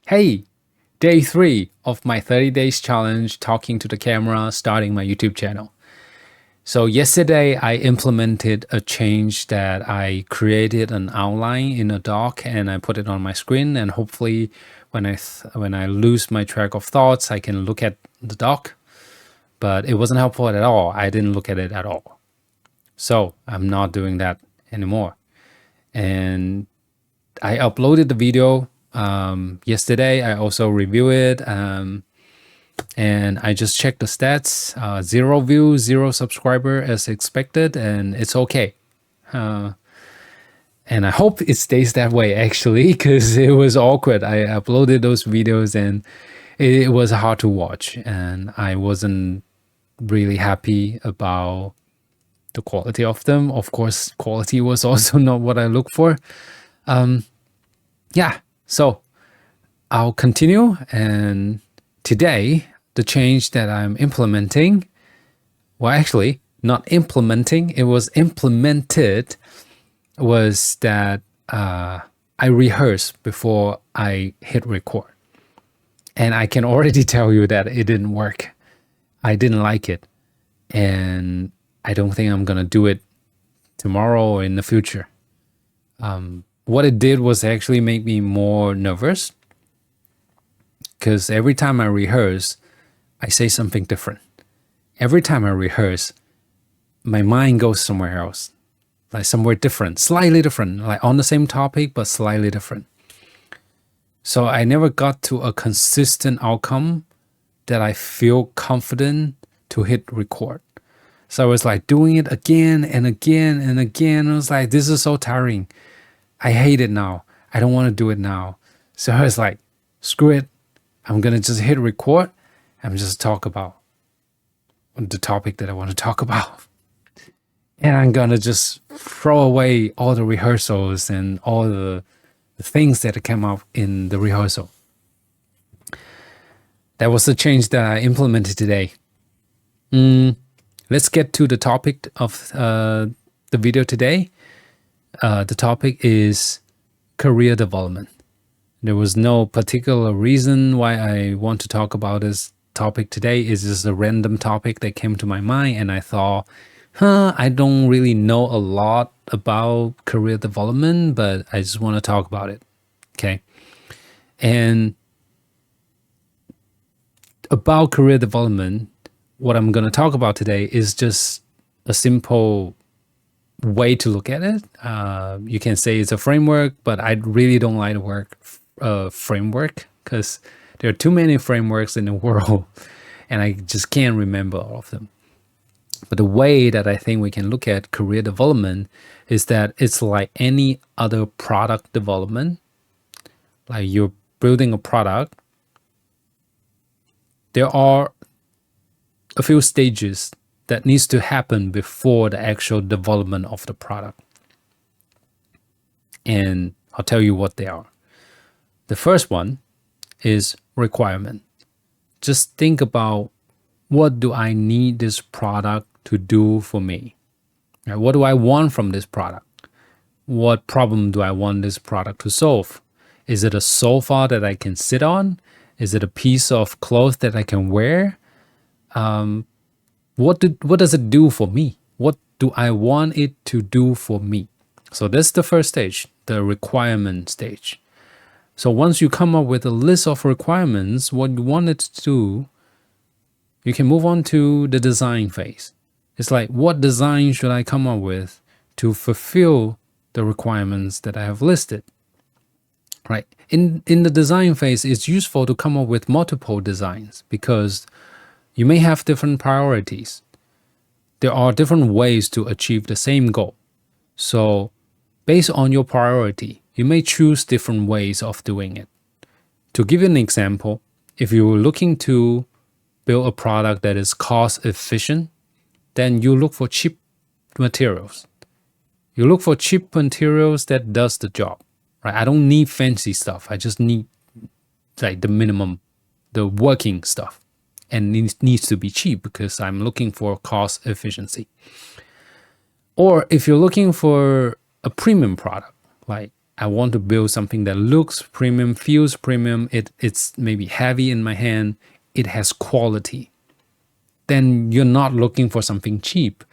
Hey, day 3 of my 30 days challenge talking to the camera, starting my YouTube channel. So yesterday I implemented a change that I created an outline in a doc and I put it on my screen, and hopefully when I lose my track of thoughts, I can look at the doc. But it wasn't helpful at all. I didn't look at it at all. So I'm not doing that anymore. And I uploaded the video yesterday. I also reviewed it, and I just checked the stats. 0 views, 0 subscriber as expected, and it's okay. And I hope it stays that way actually, because it was awkward. I uploaded those videos and it was hard to watch, and I wasn't really happy about the quality of them. Of course, quality was also not what I look for. Yeah, so I'll continue. And today, the change that I'm implementing, well, actually, not implementing, it was implemented, was that I rehearse before I hit record. And I can already tell you that it didn't work. I didn't like it. And I don't think I'm going to do it tomorrow or in the future. What it did was actually make me more nervous, because every time I rehearse, I say something different. Every time I rehearse, my mind goes somewhere else, like somewhere different, slightly different, like on the same topic, but slightly different. So I never got to a consistent outcome that I feel confident to hit record. So I was like doing it again and again and again. I was like, this is so tiring. I hate it now. I don't want to do it now. So I was like, screw it. I'm going to just hit record and just talk about the topic that I want to talk about. And I'm going to just throw away all the rehearsals and all the things that came up in the rehearsal. That was the change that I implemented today. Let's get to the topic of the video today. The topic is career development. There was no particular reason why I want to talk about this topic today. It's just a random topic that came to my mind, and I thought, I don't really know a lot about career development, but I just want to talk about it. Okay. And about career development, what I'm going to talk about today is just a simple way to look at it. You can say it's a framework, but I really don't like the word framework, because there are too many frameworks in the world and I just can't remember all of them. But the way that I think we can look at career development is that it's like any other product development. Like you're building a product, there are a few stages that needs to happen before the actual development of the product. And I'll tell you what they are. The first one is requirement. Just think about, what do I need this product to do for me? What do I want from this product? What problem do I want this product to solve? Is it a sofa that I can sit on? Is it a piece of cloth that I can wear? What does it do for me? What do I want it to do for me? So that's the first stage, the requirement stage. So once you come up with a list of requirements, what you want it to do, you can move on to the design phase. It's like, what design should I come up with to fulfill the requirements that I have listed? Right. In the design phase, it's useful to come up with multiple designs, because you may have different priorities. There are different ways to achieve the same goal. So based on your priority, you may choose different ways of doing it. To give you an example, if you're looking to build a product that is cost efficient, then you look for cheap materials. You look for cheap materials that does the job. Right? I don't need fancy stuff. I just need like the minimum, the working stuff. And it needs to be cheap, because I'm looking for cost efficiency. Or if you're looking for a premium product, like I want to build something that looks premium, feels premium, it's maybe heavy in my hand, it has quality. Then you're not looking for something cheap.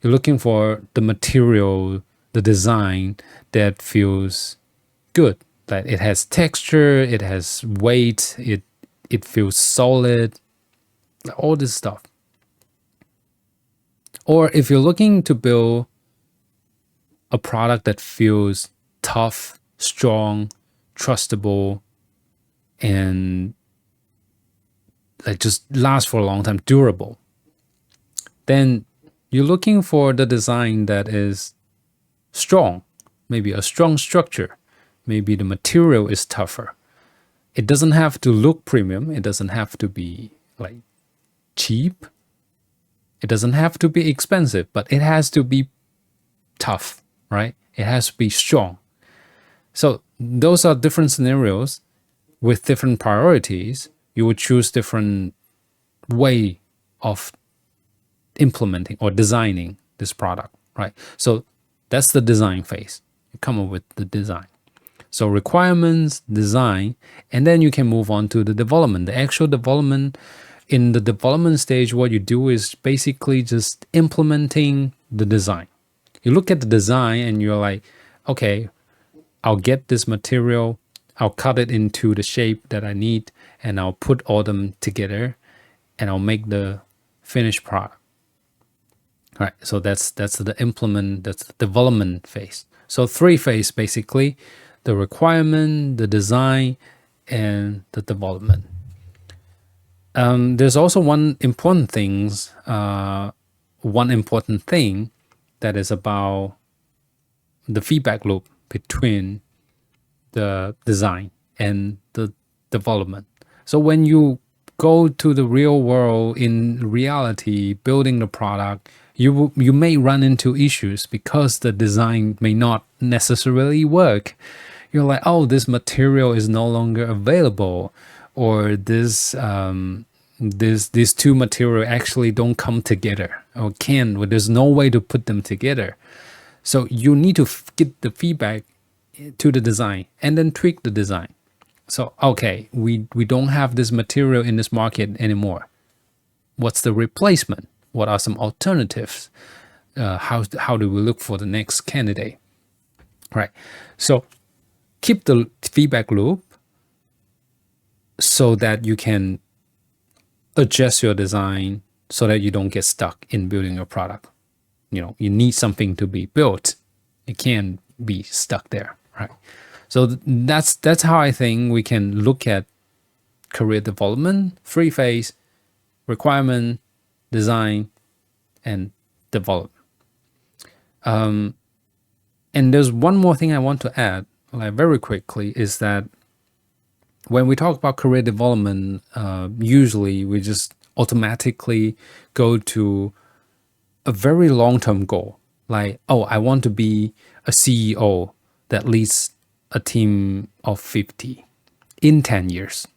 You're looking for the material, the design that feels good. That it has texture, it has weight, it feels solid, all this stuff. Or if you're looking to build a product that feels tough, strong, trustable, and like just lasts for a long time, durable, then you're looking for the design that is strong, maybe a strong structure, maybe the material is tougher. It doesn't have to look premium, it doesn't have to be like cheap, it doesn't have to be expensive, but it has to be tough, right? It has to be strong. So those are different scenarios with different priorities. You would choose different way of implementing or designing this product, right? So that's the design phase. You come up with the design. So requirements, design, and then you can move on to the development. The actual development, in the development stage, what you do is basically just implementing the design. You look at the design and you're like, okay, I'll get this material, I'll cut it into the shape that I need, and I'll put all them together, and I'll make the finished product. All right, so that's the development phase. So 3 phase basically: the requirement, the design, and the development. There's also one important thing that is about the feedback loop between the design and the development. So when you go to the real world, in reality, building the product, you may run into issues because the design may not necessarily work. You're like, oh, this material is no longer available, or these two material actually don't come together, or there's no way to put them together. So you need to get the feedback to the design and then tweak the design. So, okay, we don't have this material in this market anymore. What's the replacement? What are some alternatives? How do we look for the next candidate? Right. So keep the feedback loop so that you can adjust your design so that you don't get stuck in building your product. You need something to be built. It can't be stuck there, right? So that's how I think we can look at career development: 3 phase: requirement, design, and develop. And there's one more thing I want to add, like very quickly, is that when we talk about career development, usually we just automatically go to a very long-term goal. Like, oh, I want to be a CEO that leads a team of 50 in 10 years.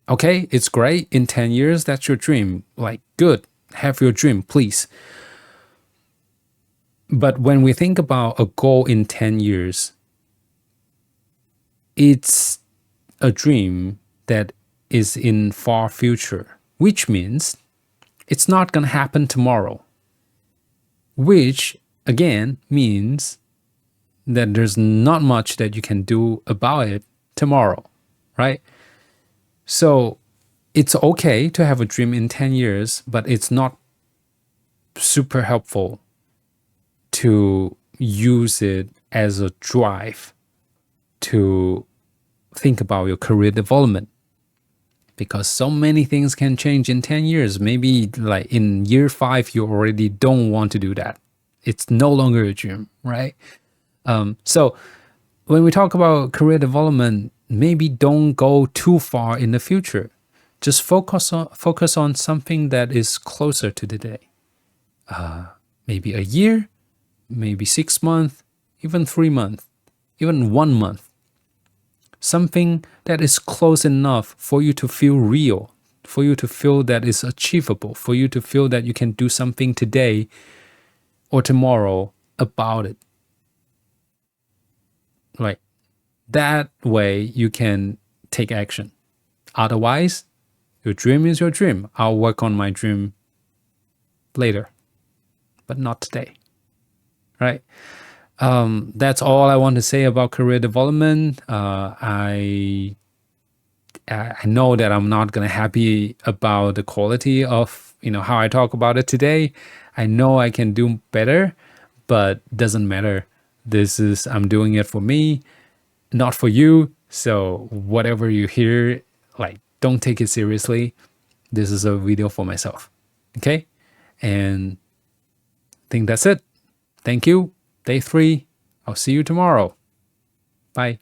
Okay, it's great. In 10 years, that's your dream. Like, good. Have your dream, please. But when we think about a goal in 10 years, it's a dream that is in far future, which means it's not going to happen tomorrow, which again means that there's not much that you can do about it tomorrow, right? So it's okay to have a dream in 10 years, but it's not super helpful to use it as a drive to think about your career development, because so many things can change in 10 years. Maybe like in year 5, you already don't want to do that. It's no longer a dream, right? So when we talk about career development, maybe don't go too far in the future. Just focus on something that is closer to today. Maybe a year, maybe 6 months, even 3 months, even 1 month. Something that is close enough for you to feel real, for you to feel that is achievable, for you to feel that you can do something today or tomorrow about it. Right. That way you can take action. Otherwise, your dream is your dream. I'll work on my dream later, but not today. Right. That's all I want to say about career development. I know that I'm not gonna happy about the quality of how I talk about it today. I know I can do better, but doesn't matter. I'm doing it for me, not for you. So whatever you hear, like, don't take it seriously. This is a video for myself. Okay? And I think that's it. Thank you. Day 3. I'll see you tomorrow. Bye.